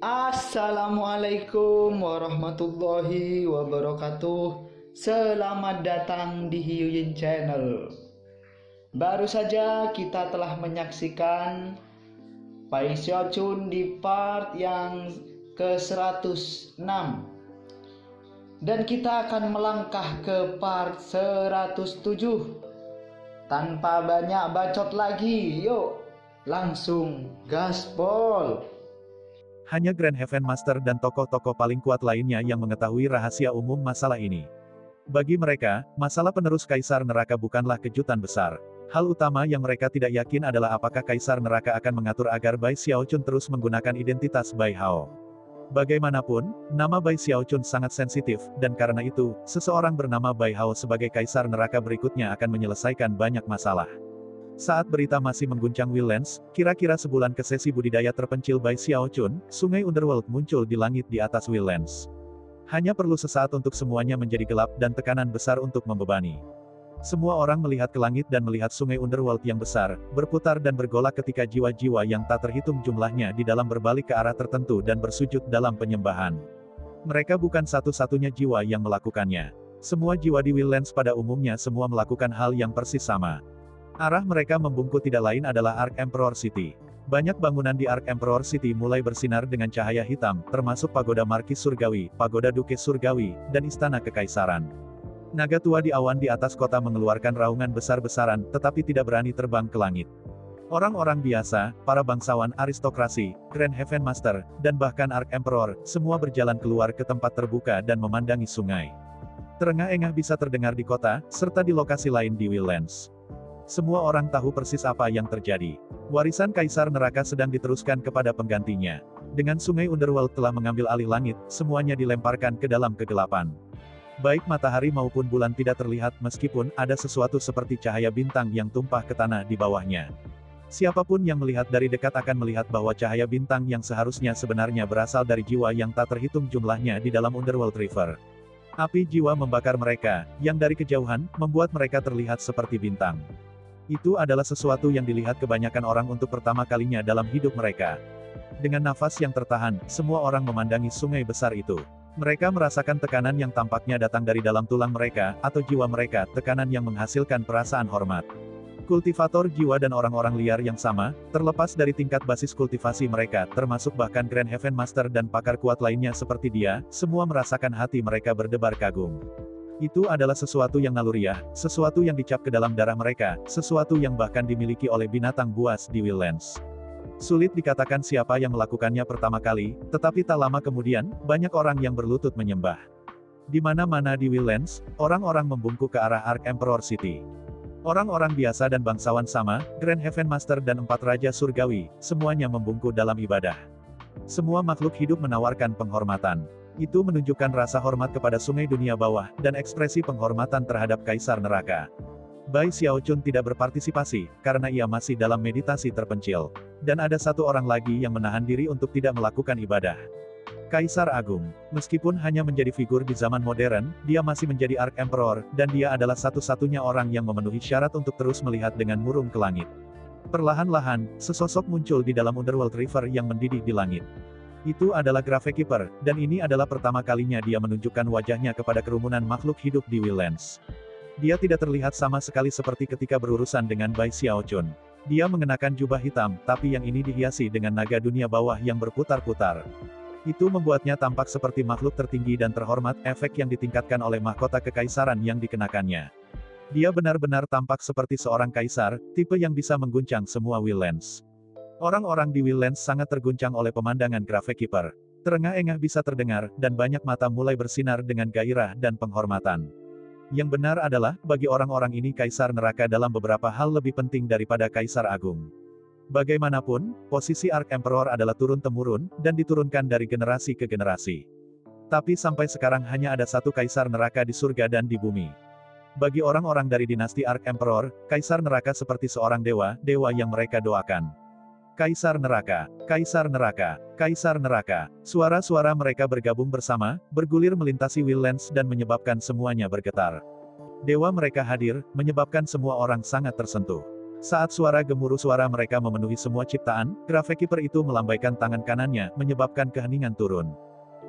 Assalamualaikum warahmatullahi wabarakatuh. Selamat datang di Hyuyin Channel. Baru saja kita telah menyaksikan Bai Xiaochun di part yang ke-106. Dan kita akan melangkah ke part 107. Tanpa banyak bacot lagi, yuk langsung gaspol. Hanya Grand Heaven Master dan tokoh-tokoh paling kuat lainnya yang mengetahui rahasia umum masalah ini. Bagi mereka, masalah penerus Kaisar Neraka bukanlah kejutan besar. Hal utama yang mereka tidak yakin adalah apakah Kaisar Neraka akan mengatur agar Bai Xiaochun terus menggunakan identitas Bai Hao. Bagaimanapun, nama Bai Xiaochun sangat sensitif, dan karena itu, seseorang bernama Bai Hao sebagai Kaisar Neraka berikutnya akan menyelesaikan banyak masalah. Saat berita masih mengguncang Wildlands, kira-kira sebulan ke sesi budidaya terpencil Bai Xiaochun, sungai Underworld muncul di langit di atas Wildlands. Hanya perlu sesaat untuk semuanya menjadi gelap dan tekanan besar untuk membebani. Semua orang melihat ke langit dan melihat sungai Underworld yang besar, berputar dan bergolak ketika jiwa-jiwa yang tak terhitung jumlahnya di dalam berbalik ke arah tertentu dan bersujud dalam penyembahan. Mereka bukan satu-satunya jiwa yang melakukannya. Semua jiwa di Wildlands pada umumnya semua melakukan hal yang persis sama. Arah mereka membungkuk tidak lain adalah Ark Emperor City. Banyak bangunan di Ark Emperor City mulai bersinar dengan cahaya hitam, termasuk Pagoda Markis Surgawi, Pagoda Dukes Surgawi, dan Istana Kekaisaran. Naga tua di awan di atas kota mengeluarkan raungan besar-besaran, tetapi tidak berani terbang ke langit. Orang-orang biasa, para bangsawan aristokrasi, Grand Heaven Master, dan bahkan Ark Emperor, semua berjalan keluar ke tempat terbuka dan memandangi sungai. Terengah-engah bisa terdengar di kota, serta di lokasi lain di Wildlands. Semua orang tahu persis apa yang terjadi. Warisan Kaisar Neraka sedang diteruskan kepada penggantinya. Dengan sungai Underworld telah mengambil alih langit, semuanya dilemparkan ke dalam kegelapan. Baik matahari maupun bulan tidak terlihat meskipun ada sesuatu seperti cahaya bintang yang tumpah ke tanah di bawahnya. Siapapun yang melihat dari dekat akan melihat bahwa cahaya bintang yang seharusnya sebenarnya berasal dari jiwa yang tak terhitung jumlahnya di dalam Underworld River. Api jiwa membakar mereka, yang dari kejauhan, membuat mereka terlihat seperti bintang. Itu adalah sesuatu yang dilihat kebanyakan orang untuk pertama kalinya dalam hidup mereka. Dengan nafas yang tertahan, semua orang memandangi sungai besar itu. Mereka merasakan tekanan yang tampaknya datang dari dalam tulang mereka, atau jiwa mereka, tekanan yang menghasilkan perasaan hormat. Kultivator jiwa dan orang-orang liar yang sama, terlepas dari tingkat basis kultivasi mereka, termasuk bahkan Grand Heaven Master dan pakar kuat lainnya seperti dia, semua merasakan hati mereka berdebar kagum. Itu adalah sesuatu yang naluriah, sesuatu yang dicap ke dalam darah mereka, sesuatu yang bahkan dimiliki oleh binatang buas di Wildlands. Sulit dikatakan siapa yang melakukannya pertama kali, tetapi tak lama kemudian, banyak orang yang berlutut menyembah. Di mana-mana di Wildlands, orang-orang membungkuk ke arah Ark Emperor City. Orang-orang biasa dan bangsawan sama, Grand Heaven Master dan 4 Raja Surgawi, semuanya membungkuk dalam ibadah. Semua makhluk hidup menawarkan penghormatan. Itu menunjukkan rasa hormat kepada sungai dunia bawah, dan ekspresi penghormatan terhadap Kaisar Neraka. Bai Xiaochun tidak berpartisipasi, karena ia masih dalam meditasi terpencil. Dan ada satu orang lagi yang menahan diri untuk tidak melakukan ibadah. Kaisar Agung. Meskipun hanya menjadi figur di zaman modern, dia masih menjadi Ark Emperor, dan dia adalah satu-satunya orang yang memenuhi syarat untuk terus melihat dengan murung ke langit. Perlahan-lahan, sesosok muncul di dalam Underworld River yang mendidih di langit. Itu adalah Gravekeeper, dan ini adalah pertama kalinya dia menunjukkan wajahnya kepada kerumunan makhluk hidup di Wildlands. Dia tidak terlihat sama sekali seperti ketika berurusan dengan Bai Xiaochun. Dia mengenakan jubah hitam, tapi yang ini dihiasi dengan naga dunia bawah yang berputar-putar. Itu membuatnya tampak seperti makhluk tertinggi dan terhormat, efek yang ditingkatkan oleh mahkota kekaisaran yang dikenakannya. Dia benar-benar tampak seperti seorang kaisar, tipe yang bisa mengguncang semua Wildlands. Orang-orang di Wildlands sangat terguncang oleh pemandangan Gravekeeper. Terengah-engah bisa terdengar, dan banyak mata mulai bersinar dengan gairah dan penghormatan. Yang benar adalah, bagi orang-orang ini Kaisar Neraka dalam beberapa hal lebih penting daripada Kaisar Agung. Bagaimanapun, posisi Ark Emperor adalah turun-temurun, dan diturunkan dari generasi ke generasi. Tapi sampai sekarang hanya ada satu Kaisar Neraka di surga dan di bumi. Bagi orang-orang dari dinasti Ark Emperor, Kaisar Neraka seperti seorang dewa, dewa yang mereka doakan. Kaisar Neraka, Kaisar Neraka, Kaisar Neraka. Suara-suara mereka bergabung bersama, bergulir melintasi Wildlands dan menyebabkan semuanya bergetar. Dewa mereka hadir, menyebabkan semua orang sangat tersentuh. Saat suara gemuruh suara mereka memenuhi semua ciptaan, Gravekeeper itu melambaikan tangan kanannya, menyebabkan keheningan turun.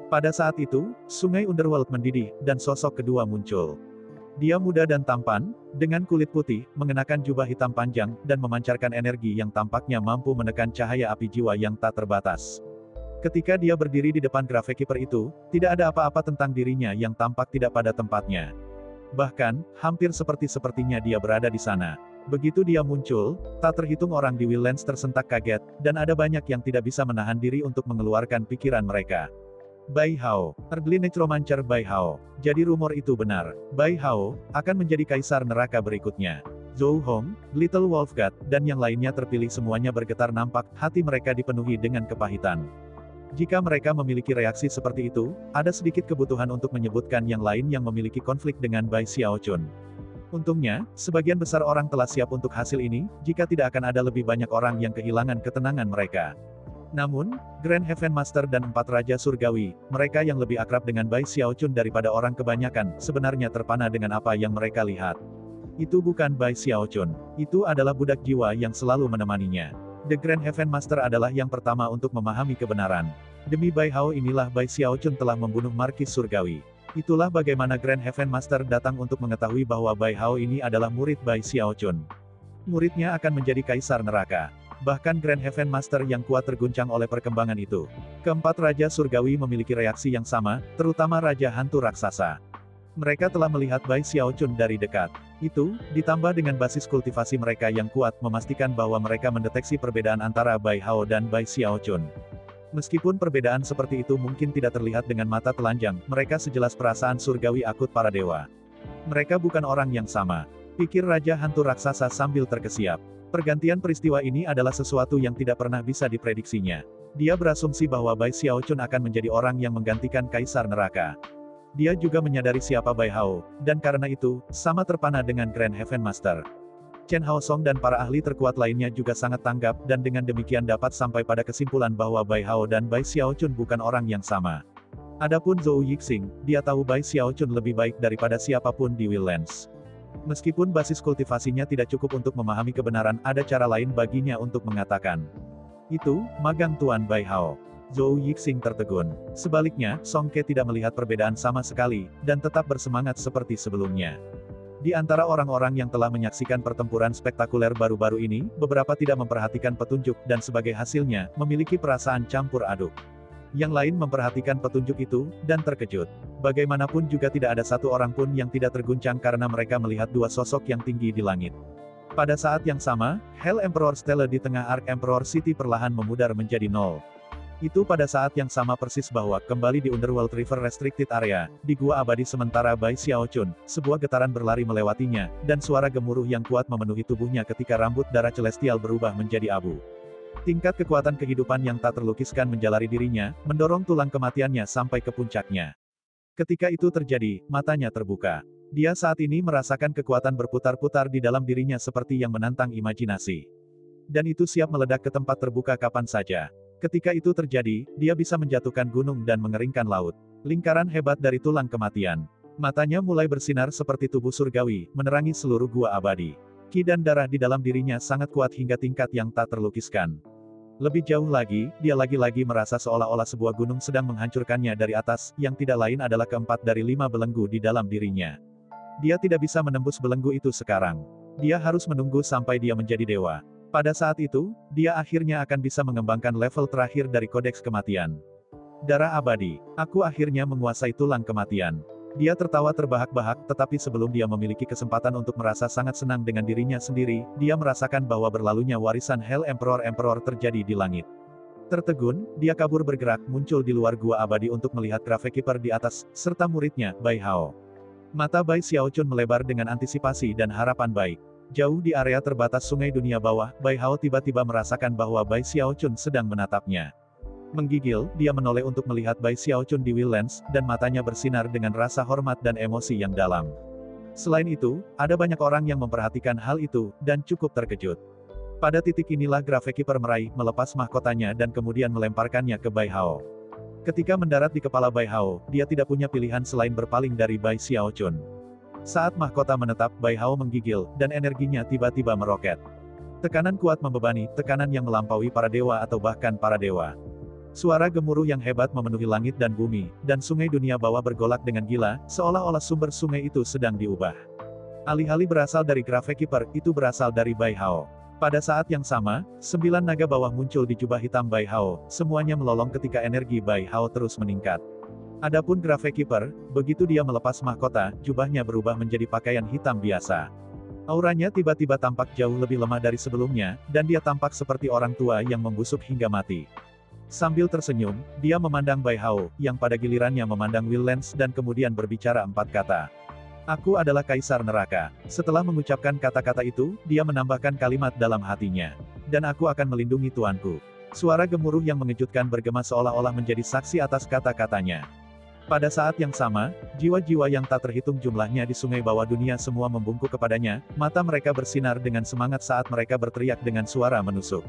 Pada saat itu, sungai Underworld mendidih, dan sosok kedua muncul. Dia muda dan tampan, dengan kulit putih, mengenakan jubah hitam panjang, dan memancarkan energi yang tampaknya mampu menekan cahaya api jiwa yang tak terbatas. Ketika dia berdiri di depan Gravekeeper itu, tidak ada apa-apa tentang dirinya yang tampak tidak pada tempatnya. Bahkan, hampir sepertinya dia berada di sana. Begitu dia muncul, tak terhitung orang di Wildlands tersentak kaget, dan ada banyak yang tidak bisa menahan diri untuk mengeluarkan pikiran mereka. Bai Hao, Earthly Necromancer Bai Hao. Jadi rumor itu benar. Bai Hao akan menjadi kaisar neraka berikutnya. Zhou Hong, Little Wolf God, dan yang lainnya terpilih semuanya bergetar nampak, hati mereka dipenuhi dengan kepahitan. Jika mereka memiliki reaksi seperti itu, ada sedikit kebutuhan untuk menyebutkan yang lain yang memiliki konflik dengan Bai Xiaochun. Untungnya, sebagian besar orang telah siap untuk hasil ini, jika tidak akan ada lebih banyak orang yang kehilangan ketenangan mereka. Namun, Grand Heaven Master dan 4 Raja Surgawi, mereka yang lebih akrab dengan Bai Xiaochun daripada orang kebanyakan, sebenarnya terpana dengan apa yang mereka lihat. Itu bukan Bai Xiaochun. Itu adalah budak jiwa yang selalu menemaninya. The Grand Heaven Master adalah yang pertama untuk memahami kebenaran. Demi Bai Hao inilah Bai Xiaochun telah membunuh Markis Surgawi. Itulah bagaimana Grand Heaven Master datang untuk mengetahui bahwa Bai Hao ini adalah murid Bai Xiaochun. Muridnya akan menjadi kaisar neraka. Bahkan Grand Heaven Master yang kuat terguncang oleh perkembangan itu. Keempat Raja Surgawi memiliki reaksi yang sama, terutama Raja Hantu Raksasa. Mereka telah melihat Bai Xiaochun dari dekat. Itu, ditambah dengan basis kultivasi mereka yang kuat, memastikan bahwa mereka mendeteksi perbedaan antara Bai Hao dan Bai Xiaochun. Meskipun perbedaan seperti itu mungkin tidak terlihat dengan mata telanjang, mereka sejelas perasaan surgawi akut para dewa. Mereka bukan orang yang sama, pikir Raja Hantu Raksasa sambil terkesiap. Pergantian peristiwa ini adalah sesuatu yang tidak pernah bisa diprediksinya. Dia berasumsi bahwa Bai Xiaochun akan menjadi orang yang menggantikan Kaisar Neraka. Dia juga menyadari siapa Bai Hao, dan karena itu, sama terpana dengan Grand Heaven Master. Chen Haosong dan para ahli terkuat lainnya juga sangat tanggap, dan dengan demikian dapat sampai pada kesimpulan bahwa Bai Hao dan Bai Xiaochun bukan orang yang sama. Adapun Zhou Yixing, dia tahu Bai Xiaochun lebih baik daripada siapapun di Wildlands. Meskipun basis kultivasinya tidak cukup untuk memahami kebenaran, ada cara lain baginya untuk mengatakan. Itu, magang Tuan Bai Hao. Zhou Yixing tertegun. Sebaliknya, Song Ke tidak melihat perbedaan sama sekali, dan tetap bersemangat seperti sebelumnya. Di antara orang-orang yang telah menyaksikan pertempuran spektakuler baru-baru ini, beberapa tidak memperhatikan petunjuk, dan sebagai hasilnya, memiliki perasaan campur aduk. Yang lain memperhatikan petunjuk itu, dan terkejut. Bagaimanapun juga tidak ada satu orang pun yang tidak terguncang karena mereka melihat dua sosok yang tinggi di langit. Pada saat yang sama, Hell Emperor Stele di tengah Ark Emperor City perlahan memudar menjadi nol. Itu pada saat yang sama persis bahwa, kembali di Underworld River Restricted Area, di Gua Abadi sementara Bai Xiaochun, sebuah getaran berlari melewatinya, dan suara gemuruh yang kuat memenuhi tubuhnya ketika rambut darah celestial berubah menjadi abu. Tingkat kekuatan kehidupan yang tak terlukiskan menjalari dirinya, mendorong tulang kematiannya sampai ke puncaknya. Ketika itu terjadi, matanya terbuka. Dia saat ini merasakan kekuatan berputar-putar di dalam dirinya seperti yang menantang imajinasi. Dan itu siap meledak ke tempat terbuka kapan saja. Ketika itu terjadi, dia bisa menjatuhkan gunung dan mengeringkan laut. Lingkaran hebat dari tulang kematian. Matanya mulai bersinar seperti tubuh surgawi, menerangi seluruh gua abadi. Ki dan darah di dalam dirinya sangat kuat hingga tingkat yang tak terlukiskan. Lebih jauh lagi, dia lagi-lagi merasa seolah-olah sebuah gunung sedang menghancurkannya dari atas, yang tidak lain adalah keempat dari 5 belenggu di dalam dirinya. Dia tidak bisa menembus belenggu itu sekarang. Dia harus menunggu sampai dia menjadi dewa. Pada saat itu, dia akhirnya akan bisa mengembangkan level terakhir dari kodeks kematian. Darah abadi, aku akhirnya menguasai tulang kematian. Dia tertawa terbahak-bahak, tetapi sebelum dia memiliki kesempatan untuk merasa sangat senang dengan dirinya sendiri, dia merasakan bahwa berlalunya warisan Hell Emperor terjadi di langit. Tertegun, dia kabur bergerak, muncul di luar gua abadi untuk melihat Gravekeeper di atas, serta muridnya, Bai Hao. Mata Bai Xiaochun melebar dengan antisipasi dan harapan baik. Jauh di area terbatas sungai dunia bawah, Bai Hao tiba-tiba merasakan bahwa Bai Xiaochun sedang menatapnya. Menggigil, dia menoleh untuk melihat Bai Xiaochun di Wildlands, dan matanya bersinar dengan rasa hormat dan emosi yang dalam. Selain itu, ada banyak orang yang memperhatikan hal itu, dan cukup terkejut. Pada titik inilah Gravekeeper meraih, melepas mahkotanya dan kemudian melemparkannya ke Bai Hao. Ketika mendarat di kepala Bai Hao, dia tidak punya pilihan selain berpaling dari Bai Xiaochun. Saat mahkota menetap, Bai Hao menggigil, dan energinya tiba-tiba meroket. Tekanan kuat membebani, tekanan yang melampaui para dewa atau bahkan para dewa. Suara gemuruh yang hebat memenuhi langit dan bumi, dan sungai dunia bawah bergolak dengan gila, seolah-olah sumber sungai itu sedang diubah. Alih-alih berasal dari Gravekeeper, itu berasal dari Bai Hao. Pada saat yang sama, 9 naga bawah muncul di jubah hitam Bai Hao, semuanya melolong ketika energi Bai Hao terus meningkat. Adapun Gravekeeper, begitu dia melepas mahkota, jubahnya berubah menjadi pakaian hitam biasa. Auranya tiba-tiba tampak jauh lebih lemah dari sebelumnya, dan dia tampak seperti orang tua yang membusuk hingga mati. Sambil tersenyum, dia memandang Bai Hao, yang pada gilirannya memandang Will Lance dan kemudian berbicara 4 kata. Aku adalah Kaisar Neraka. Setelah mengucapkan kata-kata itu, dia menambahkan kalimat dalam hatinya. Dan aku akan melindungi tuanku. Suara gemuruh yang mengejutkan bergema seolah-olah menjadi saksi atas kata-katanya. Pada saat yang sama, jiwa-jiwa yang tak terhitung jumlahnya di sungai bawah dunia semua membungkuk kepadanya, mata mereka bersinar dengan semangat saat mereka berteriak dengan suara menusuk.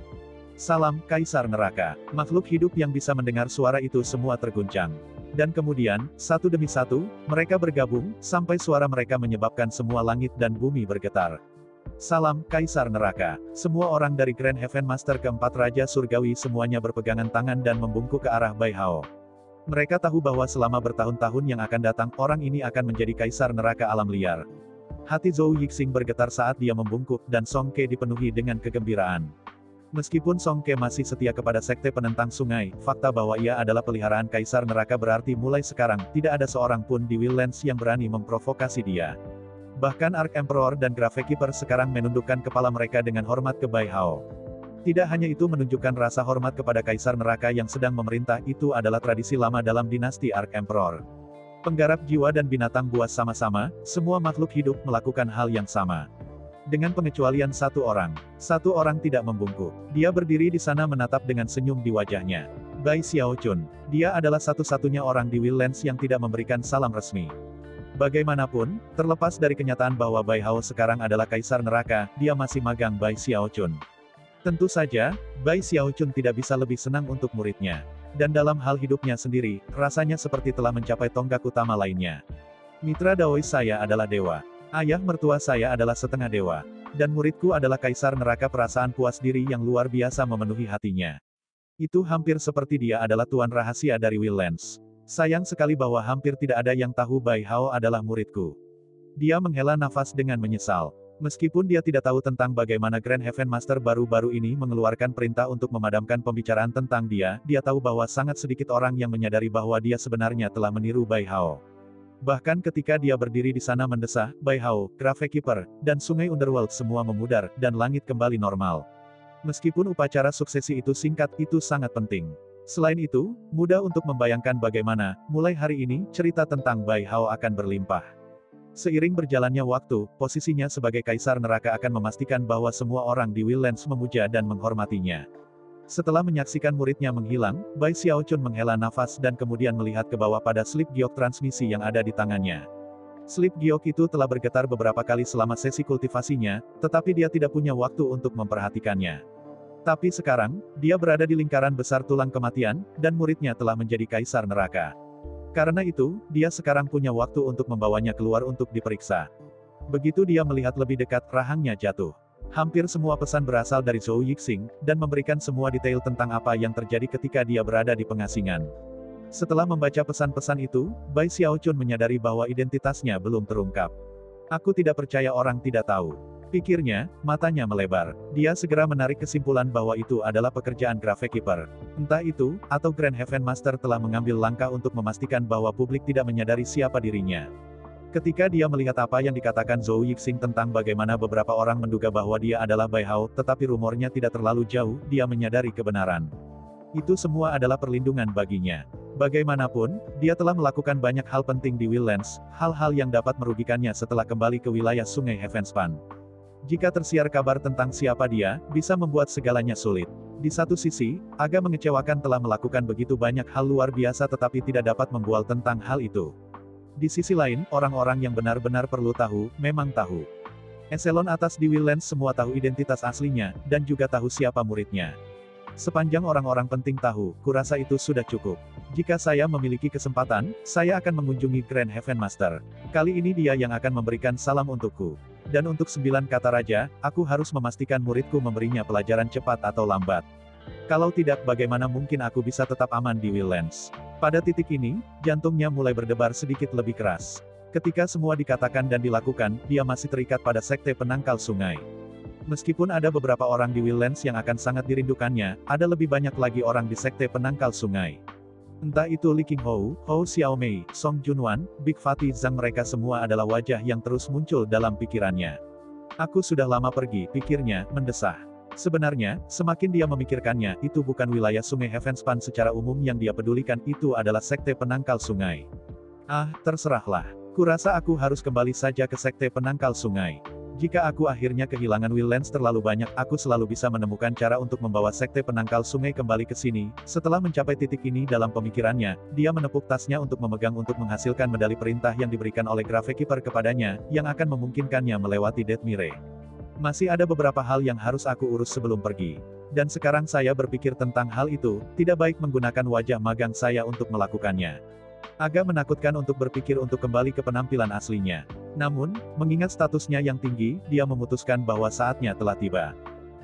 Salam, Kaisar Neraka. Makhluk hidup yang bisa mendengar suara itu semua terguncang. Dan kemudian, satu demi satu, mereka bergabung, sampai suara mereka menyebabkan semua langit dan bumi bergetar. Salam, Kaisar Neraka. Semua orang dari Grand Heaven Master keempat Raja Surgawi semuanya berpegangan tangan dan membungkuk ke arah Bai Hao. Mereka tahu bahwa selama bertahun-tahun yang akan datang, orang ini akan menjadi Kaisar Neraka alam liar. Hati Zhou Yixing bergetar saat dia membungkuk, dan Song Ke dipenuhi dengan kegembiraan. Meskipun Song Ke masih setia kepada sekte penentang sungai, fakta bahwa ia adalah peliharaan Kaisar Neraka berarti mulai sekarang, tidak ada seorang pun di Will Lance yang berani memprovokasi dia. Bahkan Arch Emperor dan Gravekeeper sekarang menundukkan kepala mereka dengan hormat ke Bai Hao. Tidak hanya itu menunjukkan rasa hormat kepada Kaisar Neraka yang sedang memerintah, itu adalah tradisi lama dalam dinasti Arch Emperor. Penggarap jiwa dan binatang buas sama-sama, semua makhluk hidup melakukan hal yang sama. Dengan pengecualian satu orang tidak membungkuk. Dia berdiri di sana menatap dengan senyum di wajahnya. Bai Xiaochun. Dia adalah satu-satunya orang di Will Lance yang tidak memberikan salam resmi. Bagaimanapun, terlepas dari kenyataan bahwa Bai Hao sekarang adalah Kaisar Neraka, dia masih magang Bai Xiaochun. Tentu saja, Bai Xiaochun tidak bisa lebih senang untuk muridnya. Dan dalam hal hidupnya sendiri, rasanya seperti telah mencapai tonggak utama lainnya. Mitra Daois saya adalah dewa. Ayah mertua saya adalah setengah dewa. Dan muridku adalah Kaisar Neraka. Perasaan puas diri yang luar biasa memenuhi hatinya. Itu hampir seperti dia adalah tuan rahasia dari Will Lance. Sayang sekali bahwa hampir tidak ada yang tahu Bai Hao adalah muridku. Dia menghela nafas dengan menyesal. Meskipun dia tidak tahu tentang bagaimana Grand Heaven Master baru-baru ini mengeluarkan perintah untuk memadamkan pembicaraan tentang dia tahu bahwa sangat sedikit orang yang menyadari bahwa dia sebenarnya telah meniru Bai Hao. Bahkan ketika dia berdiri di sana mendesah, Bai Hao, Gravekeeper, dan sungai Underworld semua memudar, dan langit kembali normal. Meskipun upacara suksesi itu singkat, itu sangat penting. Selain itu, mudah untuk membayangkan bagaimana, mulai hari ini, cerita tentang Bai Hao akan berlimpah. Seiring berjalannya waktu, posisinya sebagai Kaisar Neraka akan memastikan bahwa semua orang di Will Lance memuja dan menghormatinya. Setelah menyaksikan muridnya menghilang, Bai Xiaochun menghela nafas dan kemudian melihat ke bawah pada slip giok transmisi yang ada di tangannya. Slip giok itu telah bergetar beberapa kali selama sesi kultivasinya, tetapi dia tidak punya waktu untuk memperhatikannya. Tapi sekarang, dia berada di lingkaran besar tulang kematian, dan muridnya telah menjadi Kaisar Neraka. Karena itu, dia sekarang punya waktu untuk membawanya keluar untuk diperiksa. Begitu dia melihat lebih dekat, rahangnya jatuh. Hampir semua pesan berasal dari Zhou Yixing, dan memberikan semua detail tentang apa yang terjadi ketika dia berada di pengasingan. Setelah membaca pesan-pesan itu, Bai Xiaochun menyadari bahwa identitasnya belum terungkap. Aku tidak percaya orang tidak tahu. Pikirnya, matanya melebar. Dia segera menarik kesimpulan bahwa itu adalah pekerjaan Gravekeeper. Entah itu, atau Grand Heaven Master telah mengambil langkah untuk memastikan bahwa publik tidak menyadari siapa dirinya. Ketika dia melihat apa yang dikatakan Zhou Yixing tentang bagaimana beberapa orang menduga bahwa dia adalah Bai Hao, tetapi rumornya tidak terlalu jauh, dia menyadari kebenaran. Itu semua adalah perlindungan baginya. Bagaimanapun, dia telah melakukan banyak hal penting di Will Lance, hal-hal yang dapat merugikannya setelah kembali ke wilayah Sungai Heavenspan. Jika tersiar kabar tentang siapa dia, bisa membuat segalanya sulit. Di satu sisi, agak mengecewakan telah melakukan begitu banyak hal luar biasa tetapi tidak dapat membual tentang hal itu. Di sisi lain, orang-orang yang benar-benar perlu tahu, memang tahu. Eselon atas di Will Lance semua tahu identitas aslinya, dan juga tahu siapa muridnya. Sepanjang orang-orang penting tahu, kurasa itu sudah cukup. Jika saya memiliki kesempatan, saya akan mengunjungi Grand Heaven Master. Kali ini dia yang akan memberikan salam untukku. Dan untuk 9 kata raja, aku harus memastikan muridku memberinya pelajaran cepat atau lambat. Kalau tidak, bagaimana mungkin aku bisa tetap aman di Wildlands? Pada titik ini, jantungnya mulai berdebar sedikit lebih keras. Ketika semua dikatakan dan dilakukan, dia masih terikat pada sekte penangkal sungai. Meskipun ada beberapa orang di Wildlands yang akan sangat dirindukannya, ada lebih banyak lagi orang di sekte penangkal sungai. Entah itu Li Qinghou, Hou Xiaomei, Song Junwan, Big Fatih Zhang, mereka semua adalah wajah yang terus muncul dalam pikirannya. Aku sudah lama pergi, pikirnya, mendesah. Sebenarnya, semakin dia memikirkannya, itu bukan wilayah sungai Heavenspan secara umum yang dia pedulikan, itu adalah sekte penangkal sungai. Ah, terserahlah. Kurasa aku harus kembali saja ke sekte penangkal sungai. Jika aku akhirnya kehilangan Wildlands terlalu banyak, aku selalu bisa menemukan cara untuk membawa sekte penangkal sungai kembali ke sini. Setelah mencapai titik ini dalam pemikirannya, dia menepuk tasnya untuk memegang untuk menghasilkan medali perintah yang diberikan oleh Gravekeeper kepadanya, yang akan memungkinkannya melewati Death Mire. Masih ada beberapa hal yang harus aku urus sebelum pergi. Dan sekarang saya berpikir tentang hal itu, tidak baik menggunakan wajah magang saya untuk melakukannya. Agak menakutkan untuk berpikir untuk kembali ke penampilan aslinya. Namun, mengingat statusnya yang tinggi, dia memutuskan bahwa saatnya telah tiba.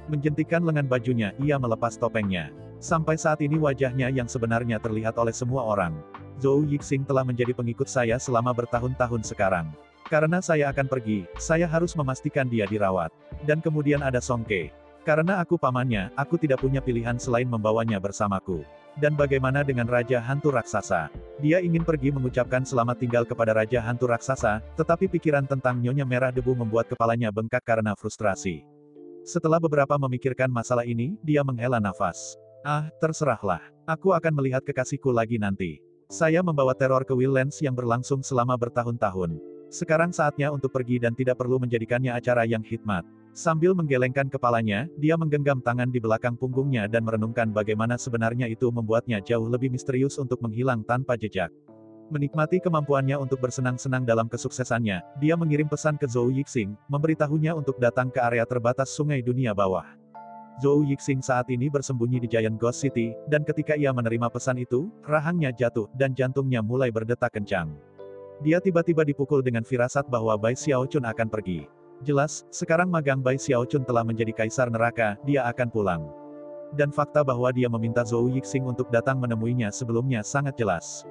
Menjentikan lengan bajunya, ia melepas topengnya. Sampai saat ini wajahnya yang sebenarnya terlihat oleh semua orang. Zhou Yixing telah menjadi pengikut saya selama bertahun-tahun sekarang. Karena saya akan pergi, saya harus memastikan dia dirawat. Dan kemudian ada Song Ke. Karena aku pamannya, aku tidak punya pilihan selain membawanya bersamaku. Dan bagaimana dengan Raja Hantu Raksasa? Dia ingin pergi mengucapkan selamat tinggal kepada Raja Hantu Raksasa, tetapi pikiran tentang Nyonya Merah Debu membuat kepalanya bengkak karena frustrasi. Setelah beberapa memikirkan masalah ini, dia menghela nafas. Ah, terserahlah. Aku akan melihat kekasihku lagi nanti. Saya membawa teror ke Wildlands yang berlangsung selama bertahun-tahun. Sekarang saatnya untuk pergi dan tidak perlu menjadikannya acara yang hikmat. Sambil menggelengkan kepalanya, dia menggenggam tangan di belakang punggungnya dan merenungkan bagaimana sebenarnya itu membuatnya jauh lebih misterius untuk menghilang tanpa jejak. Menikmati kemampuannya untuk bersenang-senang dalam kesuksesannya, dia mengirim pesan ke Zhou Yixing, memberitahunya untuk datang ke area terbatas sungai dunia bawah. Zhou Yixing saat ini bersembunyi di Giant Ghost City, dan ketika ia menerima pesan itu, rahangnya jatuh, dan jantungnya mulai berdetak kencang. Dia tiba-tiba dipukul dengan firasat bahwa Bai Xiaochun akan pergi. Jelas, sekarang magang Bai Xiaochun telah menjadi kaisar neraka, dia akan pulang. Dan fakta bahwa dia meminta Zhou Yixing untuk datang menemuinya sebelumnya sangat jelas.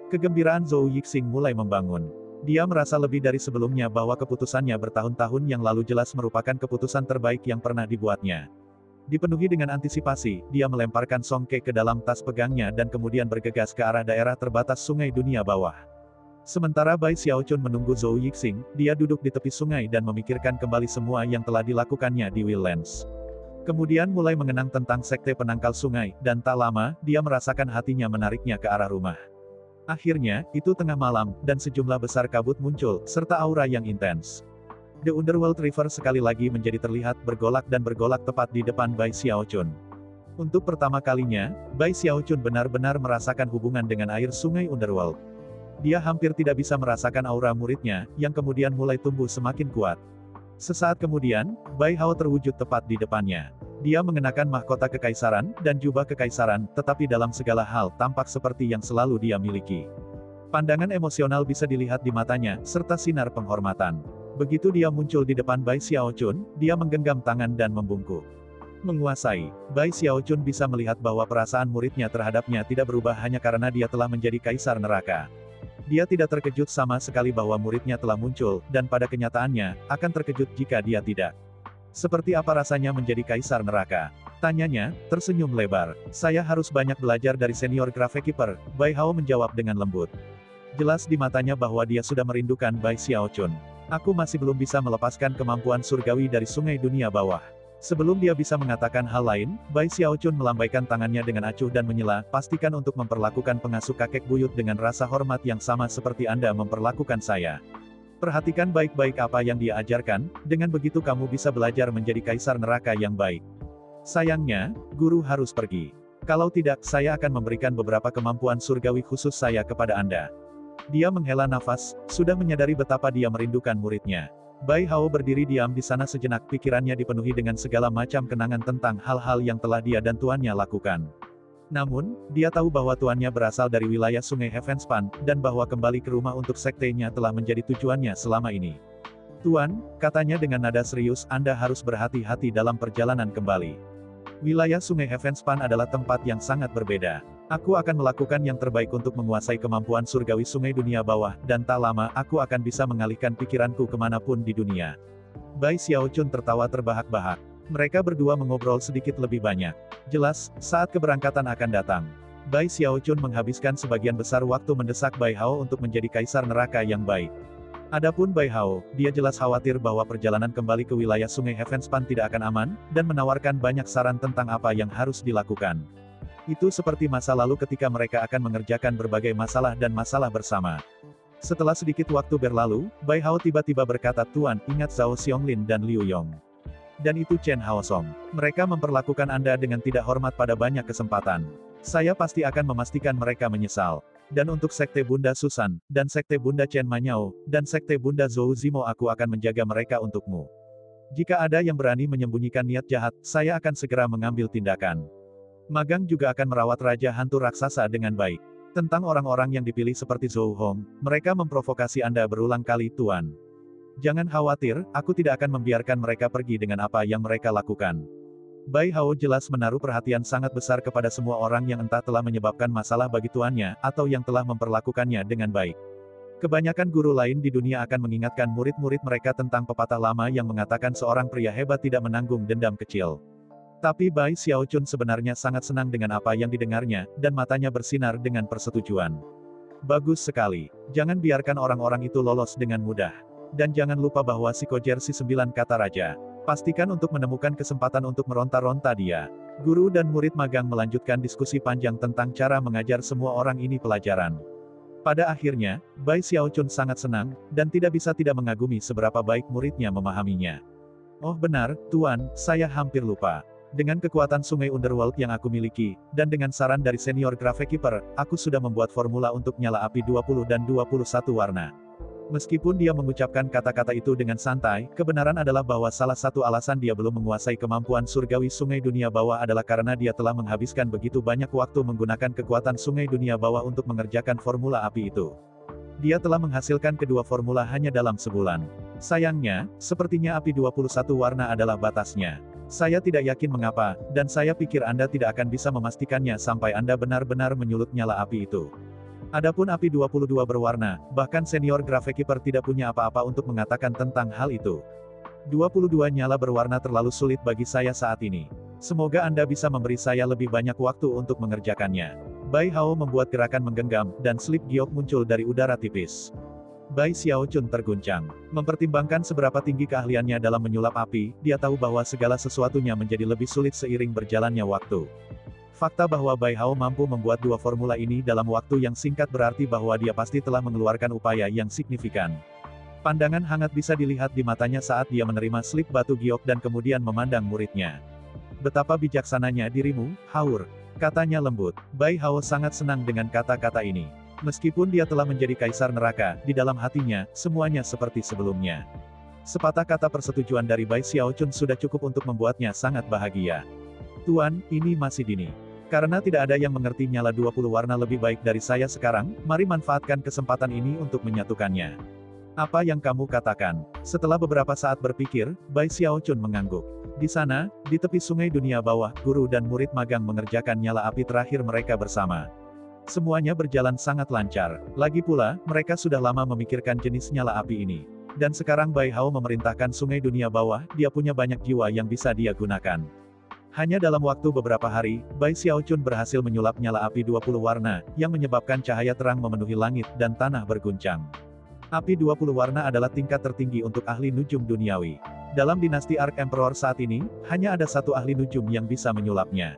Kegembiraan Zhou Yixing mulai membangun. Dia merasa lebih dari sebelumnya bahwa keputusannya bertahun-tahun yang lalu jelas merupakan keputusan terbaik yang pernah dibuatnya. Dipenuhi dengan antisipasi, dia melemparkan Song Ke ke dalam tas pegangnya dan kemudian bergegas ke arah daerah terbatas sungai dunia bawah. Sementara Bai Xiaochun menunggu Zhou Yixing, dia duduk di tepi sungai dan memikirkan kembali semua yang telah dilakukannya di Wildlands. Kemudian mulai mengenang tentang sekte penangkal sungai, dan tak lama, dia merasakan hatinya menariknya ke arah rumah. Akhirnya, itu tengah malam, dan sejumlah besar kabut muncul, serta aura yang intens. The Underworld River sekali lagi menjadi terlihat bergolak dan bergolak tepat di depan Bai Xiaochun. Untuk pertama kalinya, Bai Xiaochun benar-benar merasakan hubungan dengan air sungai Underworld. Dia hampir tidak bisa merasakan aura muridnya, yang kemudian mulai tumbuh semakin kuat. Sesaat kemudian, Bai Hao terwujud tepat di depannya. Dia mengenakan mahkota kekaisaran, dan jubah kekaisaran, tetapi dalam segala hal tampak seperti yang selalu dia miliki. Pandangan emosional bisa dilihat di matanya, serta sinar penghormatan. Begitu dia muncul di depan Bai Xiaochun, dia menggenggam tangan dan membungkuk. Menguasai, Bai Xiaochun bisa melihat bahwa perasaan muridnya terhadapnya tidak berubah hanya karena dia telah menjadi kaisar neraka. Dia tidak terkejut sama sekali bahwa muridnya telah muncul, dan pada kenyataannya, akan terkejut jika dia tidak. Seperti apa rasanya menjadi kaisar neraka? Tanyanya, tersenyum lebar. Saya harus banyak belajar dari senior Gravekeeper, Bai Hao menjawab dengan lembut. Jelas di matanya bahwa dia sudah merindukan Bai Xiaochun. Aku masih belum bisa melepaskan kemampuan surgawi dari sungai dunia bawah. Sebelum dia bisa mengatakan hal lain, Bai Xiaochun melambaikan tangannya dengan acuh dan menyela, pastikan untuk memperlakukan pengasuh kakek buyut dengan rasa hormat yang sama seperti Anda memperlakukan saya. Perhatikan baik-baik apa yang dia ajarkan, dengan begitu kamu bisa belajar menjadi kaisar neraka yang baik. Sayangnya, guru harus pergi. Kalau tidak, saya akan memberikan beberapa kemampuan surgawi khusus saya kepada Anda. Dia menghela nafas, sudah menyadari betapa dia merindukan muridnya. Bai Hao berdiri diam di sana sejenak, pikirannya dipenuhi dengan segala macam kenangan tentang hal-hal yang telah dia dan tuannya lakukan. Namun, dia tahu bahwa tuannya berasal dari wilayah sungai Heavenspan, dan bahwa kembali ke rumah untuk sektenya telah menjadi tujuannya selama ini. Tuan, katanya dengan nada serius, Anda harus berhati-hati dalam perjalanan kembali. Wilayah Sungai Heavenspan adalah tempat yang sangat berbeda. Aku akan melakukan yang terbaik untuk menguasai kemampuan surgawi sungai dunia bawah, dan tak lama aku akan bisa mengalihkan pikiranku kemanapun di dunia. Bai Xiaochun tertawa terbahak-bahak. Mereka berdua mengobrol sedikit lebih banyak. Jelas, saat keberangkatan akan datang. Bai Xiaochun menghabiskan sebagian besar waktu mendesak Bai Hao untuk menjadi kaisar neraka yang baik. Adapun Bai Hao, dia jelas khawatir bahwa perjalanan kembali ke wilayah Sungai Heavenspan tidak akan aman, dan menawarkan banyak saran tentang apa yang harus dilakukan. Itu seperti masa lalu ketika mereka akan mengerjakan berbagai masalah dan masalah bersama. Setelah sedikit waktu berlalu, Bai Hao tiba-tiba berkata, Tuan, ingat Zhao Xianglin dan Liu Yong. Dan itu Chen Haosong. Mereka memperlakukan Anda dengan tidak hormat pada banyak kesempatan. Saya pasti akan memastikan mereka menyesal. Dan untuk Sekte Bunda Susan, dan Sekte Bunda Chen Manyao, dan Sekte Bunda Zhou Zimo aku akan menjaga mereka untukmu. Jika ada yang berani menyembunyikan niat jahat, saya akan segera mengambil tindakan. Magang juga akan merawat Raja Hantu Raksasa dengan baik. Tentang orang-orang yang dipilih seperti Zhou Hong, mereka memprovokasi Anda berulang kali, Tuan. Jangan khawatir, aku tidak akan membiarkan mereka pergi dengan apa yang mereka lakukan. Bai Hao jelas menaruh perhatian sangat besar kepada semua orang yang entah telah menyebabkan masalah bagi tuannya, atau yang telah memperlakukannya dengan baik. Kebanyakan guru lain di dunia akan mengingatkan murid-murid mereka tentang pepatah lama yang mengatakan seorang pria hebat tidak menanggung dendam kecil. Tapi Bai Xiaochun sebenarnya sangat senang dengan apa yang didengarnya, dan matanya bersinar dengan persetujuan. Bagus sekali. Jangan biarkan orang-orang itu lolos dengan mudah. Dan jangan lupa bahwa psikojersi 9 kata raja. Pastikan untuk menemukan kesempatan untuk meronta-ronta dia. Guru dan murid magang melanjutkan diskusi panjang tentang cara mengajar semua orang ini pelajaran. Pada akhirnya, Bai Xiaochun sangat senang, dan tidak bisa tidak mengagumi seberapa baik muridnya memahaminya. Oh benar, Tuan, saya hampir lupa. Dengan kekuatan sungai Underworld yang aku miliki, dan dengan saran dari senior Gravekeeper, aku sudah membuat formula untuk nyala api 20 dan 21 warna. Meskipun dia mengucapkan kata-kata itu dengan santai, kebenaran adalah bahwa salah satu alasan dia belum menguasai kemampuan surgawi sungai dunia bawah adalah karena dia telah menghabiskan begitu banyak waktu menggunakan kekuatan sungai dunia bawah untuk mengerjakan formula api itu. Dia telah menghasilkan kedua formula hanya dalam sebulan. Sayangnya, sepertinya api 21 warna adalah batasnya. Saya tidak yakin mengapa, dan saya pikir Anda tidak akan bisa memastikannya sampai Anda benar-benar menyulut nyala api itu. Adapun api 22 berwarna, bahkan senior Gravekeeper tidak punya apa-apa untuk mengatakan tentang hal itu. 22 nyala berwarna terlalu sulit bagi saya saat ini. Semoga Anda bisa memberi saya lebih banyak waktu untuk mengerjakannya. Bai Hao membuat gerakan menggenggam, dan slip giok muncul dari udara tipis. Bai Xiaochun terguncang. Mempertimbangkan seberapa tinggi keahliannya dalam menyulap api, dia tahu bahwa segala sesuatunya menjadi lebih sulit seiring berjalannya waktu. Fakta bahwa Bai Hao mampu membuat dua formula ini dalam waktu yang singkat berarti bahwa dia pasti telah mengeluarkan upaya yang signifikan. Pandangan hangat bisa dilihat di matanya saat dia menerima slip batu giok dan kemudian memandang muridnya. Betapa bijaksananya dirimu, Haur, katanya lembut. Bai Hao sangat senang dengan kata-kata ini. Meskipun dia telah menjadi kaisar neraka, di dalam hatinya, semuanya seperti sebelumnya. Sepatah kata persetujuan dari Bai Xiaochun sudah cukup untuk membuatnya sangat bahagia. Tuan, ini masih dini. Karena tidak ada yang mengerti nyala 20 warna lebih baik dari saya sekarang, mari manfaatkan kesempatan ini untuk menyatukannya. Apa yang kamu katakan? Setelah beberapa saat berpikir, Bai Xiaochun mengangguk. Di sana, di tepi sungai dunia bawah, guru dan murid magang mengerjakan nyala api terakhir mereka bersama. Semuanya berjalan sangat lancar. Lagi pula, mereka sudah lama memikirkan jenis nyala api ini. Dan sekarang Bai Hao memerintahkan sungai dunia bawah, dia punya banyak jiwa yang bisa dia gunakan. Hanya dalam waktu beberapa hari, Bai Xiaochun berhasil menyulap nyala api 20 warna, yang menyebabkan cahaya terang memenuhi langit dan tanah berguncang. Api 20 warna adalah tingkat tertinggi untuk ahli nujum duniawi. Dalam dinasti Ark Emperor saat ini, hanya ada satu ahli nujum yang bisa menyulapnya.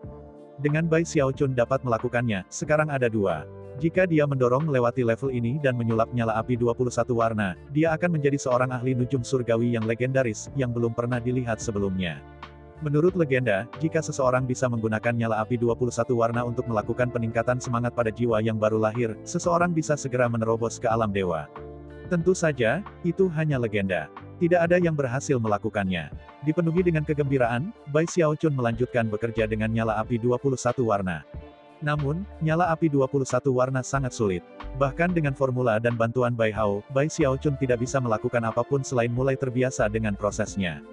Dengan Bai Xiaochun dapat melakukannya, sekarang ada dua. Jika dia mendorong melewati level ini dan menyulap nyala api 21 warna, dia akan menjadi seorang ahli nujum surgawi yang legendaris, yang belum pernah dilihat sebelumnya. Menurut legenda, jika seseorang bisa menggunakan nyala api 21 warna untuk melakukan peningkatan semangat pada jiwa yang baru lahir, seseorang bisa segera menerobos ke alam dewa. Tentu saja, itu hanya legenda. Tidak ada yang berhasil melakukannya. Dipenuhi dengan kegembiraan, Bai Xiaochun melanjutkan bekerja dengan nyala api 21 warna. Namun, nyala api 21 warna sangat sulit. Bahkan dengan formula dan bantuan Bai Hao, Bai Xiaochun tidak bisa melakukan apapun selain mulai terbiasa dengan prosesnya.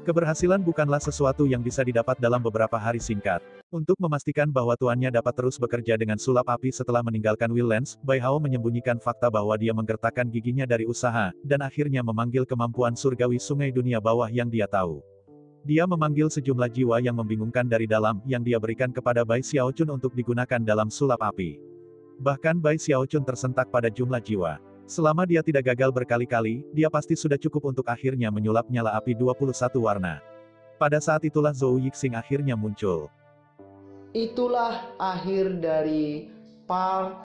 Keberhasilan bukanlah sesuatu yang bisa didapat dalam beberapa hari singkat. Untuk memastikan bahwa tuannya dapat terus bekerja dengan sulap api setelah meninggalkan Willens, Bai Hao menyembunyikan fakta bahwa dia menggertakkan giginya dari usaha, dan akhirnya memanggil kemampuan surgawi sungai dunia bawah yang dia tahu. Dia memanggil sejumlah jiwa yang membingungkan dari dalam, yang dia berikan kepada Bai Xiaochun untuk digunakan dalam sulap api. Bahkan Bai Xiaochun tersentak pada jumlah jiwa. Selama dia tidak gagal berkali-kali, dia pasti sudah cukup untuk akhirnya menyulap nyala api 21 warna. Pada saat itulah Zhou Yixing akhirnya muncul. Itulah akhir dari part